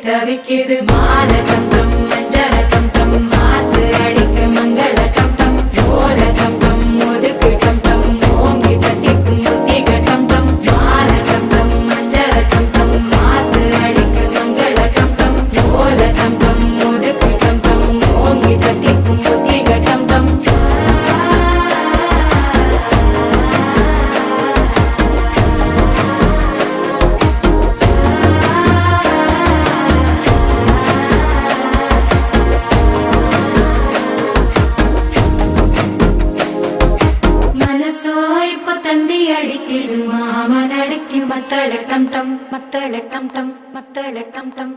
தவிக்குது மால டம் டம் மஞ்சள டம் டம் மாத்து அடிக்க மங்கள டம் டம் ஓல டம் டம் ஒதுக்கு டம் டம் ஓங்கி தட்டிக்கும் புத்திக டம் டம் மால டம் டம் மஞ்சள டம் டம் மாத்து அடிக்க மங்கள டம் டம் ஓல டம் டம் ஒதுக்கு டம் டம் ஓங்கி தட்டிக்கும் புத்திக டம் டம் தந்தி அடிக்குது மாமன் அடிக்கு மத்தள டம் டம் மத்தள டம் டம் மத்தள டம் டம்